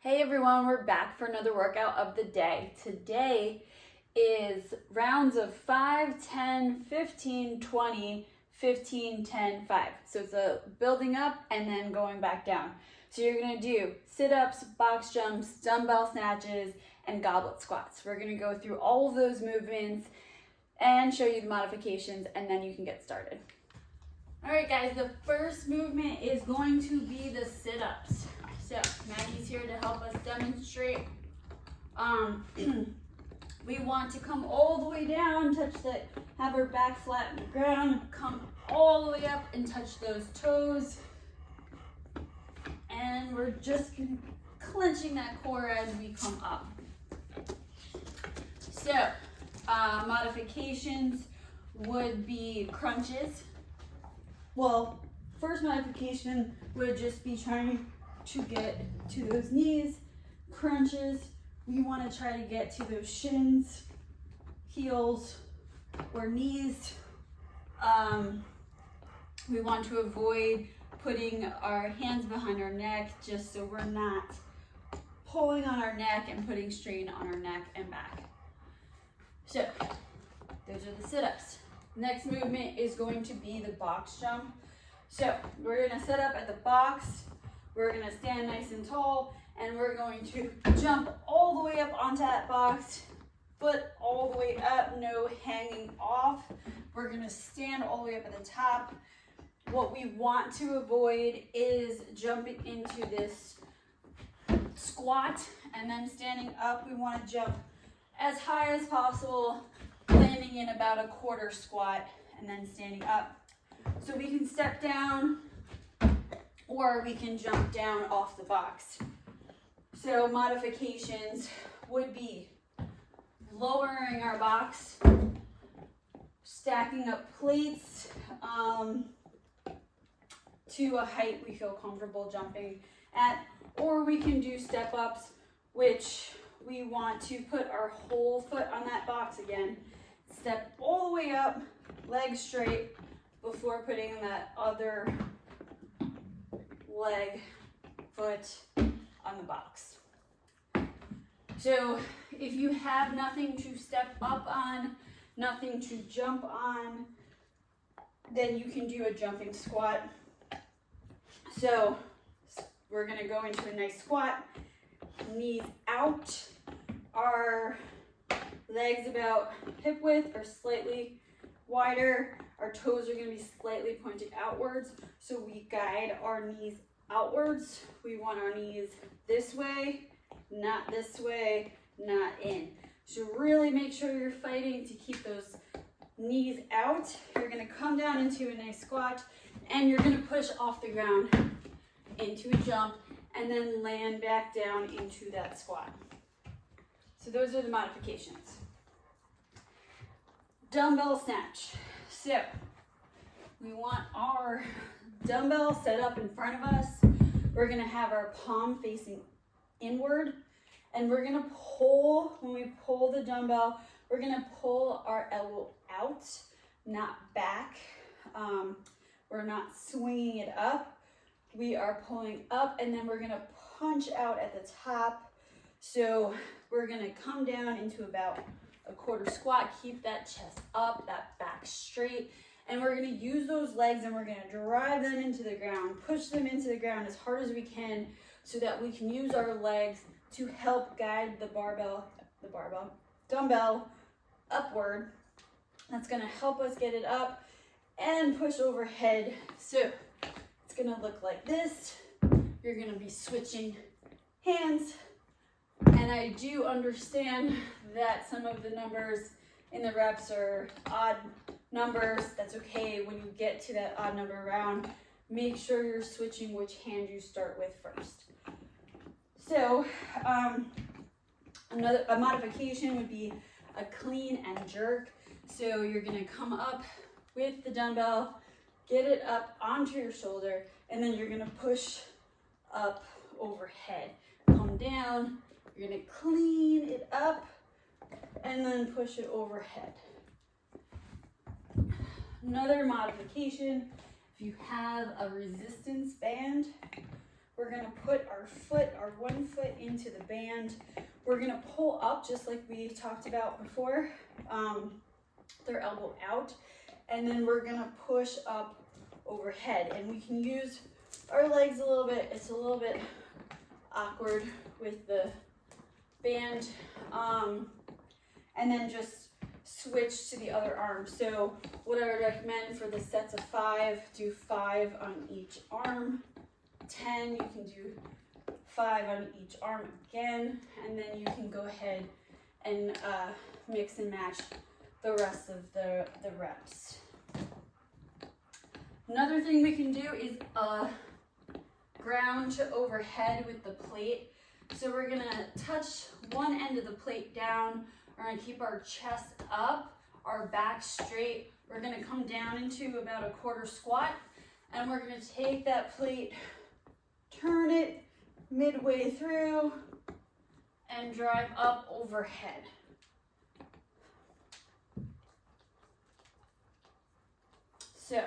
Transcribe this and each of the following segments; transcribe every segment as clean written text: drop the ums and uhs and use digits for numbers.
Hey everyone, we're back for another workout of the day. Today is rounds of 5, 10, 15, 20, 15, 10, 5. So it's a building up and then going back down. So you're gonna do sit-ups, box jumps, dumbbell snatches, and goblet squats. We're gonna go through all of those movements and show you the modifications, and then you can get started. All right guys, the first movement is going to be the sit-ups. So Maggie's here to help us demonstrate. We want to come all the way down, have our back flat on the ground, come all the way up and touch those toes. And we're just clenching that core as we come up. So modifications would be crunches. Well, first modification would just be trying to get to those knees. Crunches, we want to try to get to those shins, heels, or knees. We want to avoid putting our hands behind our neck just so we're not pulling on our neck and putting strain on our neck and back. So those are the sit-ups. Next movement is going to be the box jump. So we're going to set up at the box. We're going to stand nice and tall, and we're going to jump all the way up onto that box, foot all the way up, no hanging off. We're going to stand all the way up at the top. What we want to avoid is jumping into this squat and then standing up. We want to jump as high as possible, landing in about a quarter squat and then standing up. So we can step down or we can jump down off the box. So modifications would be lowering our box, stacking up plates to a height we feel comfortable jumping at, or we can do step ups, which we want to put our whole foot on that box again, step all the way up, legs straight, before putting that other leg, foot on the box. So if you have nothing to step up on, nothing to jump on, then you can do a jumping squat. So we're going to go into a nice squat, knees out, our legs about hip width or slightly wider. Our toes are going to be slightly pointed outwards, so we guide our knees outwards. We want our knees this way, not this way, not in. So really make sure you're fighting to keep those knees out. You're going to come down into a nice squat, and you're going to push off the ground into a jump, and then land back down into that squat. So those are the modifications. Dumbbell snatch. So we want our dumbbell set up in front of us. We're going to have our palm facing inward, and we're going to pull. When we pull the dumbbell, we're going to pull our elbow out, not back. We're not swinging it up. We are pulling up, and then we're going to punch out at the top. So we're going to come down into about a quarter squat, keep that chest up, that back straight, and we're going to use those legs and we're going to drive them into the ground, push them into the ground as hard as we can so that we can use our legs to help guide the dumbbell upward. That's going to help us get it up and push overhead. So it's going to look like this. You're going to be switching hands. And I do understand that some of the numbers in the reps are odd numbers. That's okay. When you get to that odd number round, make sure you're switching which hand you start with first. So a modification would be a clean and jerk. So you're going to come up with the dumbbell, get it up onto your shoulder, and then you're going to push up overhead. Come down. You're going to clean it up and then push it overhead. Another modification, if you have a resistance band, we're gonna put our one foot into the band. We're gonna pull up just like we talked about before, their elbow out, and then we're gonna push up overhead. And we can use our legs a little bit. It's a little bit awkward with the band, and then just switch to the other arm. So what I would recommend for the sets of 5, do 5 on each arm. 10, you can do 5 on each arm again, and then you can go ahead and mix and match the rest of the reps. Another thing we can do is ground to overhead with the plate. So we're gonna touch one end of the plate down. We're gonna keep our chest up, our back straight. We're gonna come down into about a quarter squat, and we're gonna take that plate, turn it midway through, and drive up overhead. So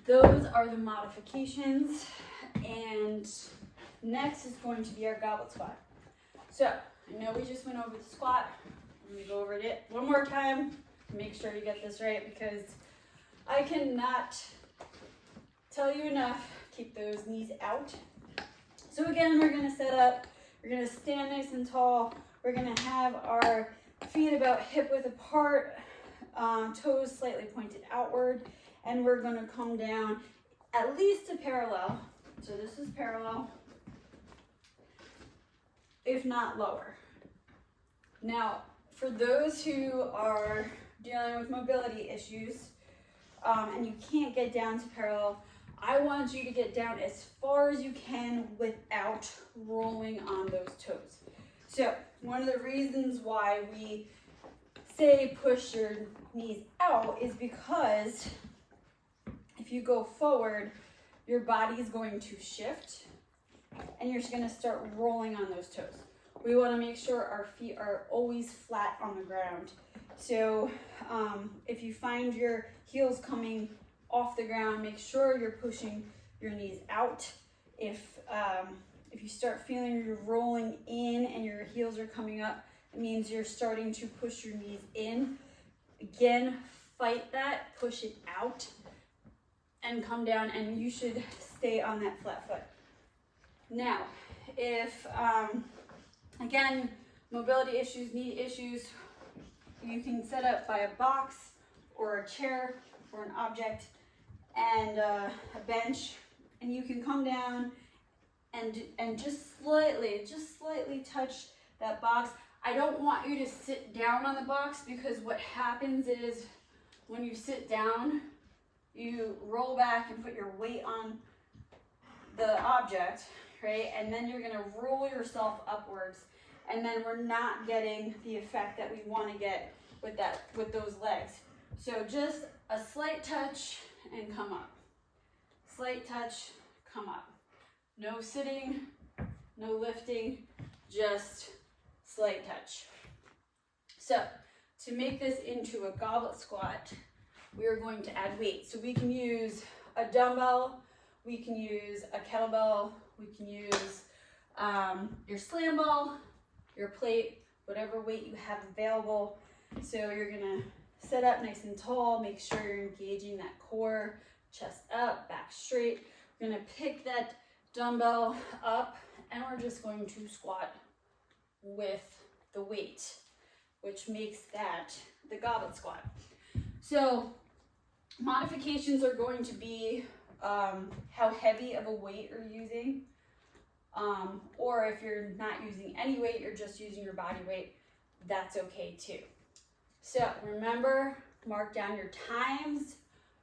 those are the modifications, and next is going to be our goblet squat. So I know we just went over the squat. I'm gonna go over it one more time to make sure you get this right, because I cannot tell you enough. Keep those knees out. So again, we're gonna set up, we're gonna stand nice and tall. We're gonna have our feet about hip width apart, toes slightly pointed outward, and we're gonna come down at least to parallel. So this is parallel, if not lower. Now, for those who are dealing with mobility issues, and you can't get down to parallel, I want you to get down as far as you can without rolling on those toes. So one of the reasons why we say push your knees out is because if you go forward, your body is going to shift and you're just going to start rolling on those toes. We want to make sure our feet are always flat on the ground. So if you find your heels coming off the ground, make sure you're pushing your knees out. If you start feeling you're rolling in and your heels are coming up, it means you're starting to push your knees in. Again, fight that, push it out, and come down, and you should stay on that flat foot. Now, if, again, mobility issues, knee issues, you can set up by a box or a chair or an object and a bench, and you can come down and just slightly touch that box. I don't want you to sit down on the box, because what happens is when you sit down, you roll back and put your weight on the object, right? And then you're gonna roll yourself upwards, and then we're not getting the effect that we wanna get with those legs. So just a slight touch and come up. Slight touch, come up. No sitting, no lifting, just slight touch. So to make this into a goblet squat, we are going to add weight. So we can use a dumbbell, we can use a kettlebell, we can use your slam ball, your plate, whatever weight you have available. So you're gonna set up nice and tall, make sure you're engaging that core, chest up, back straight. We're gonna pick that dumbbell up, and we're just going to squat with the weight, which makes that the goblet squat. So modifications are going to be how heavy of a weight you're using, or if you're not using any weight, you're just using your body weight, that's okay too. So remember, mark down your times,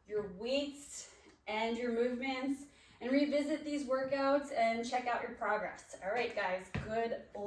your weights, and your movements, and revisit these workouts and check out your progress. All right, guys, good luck.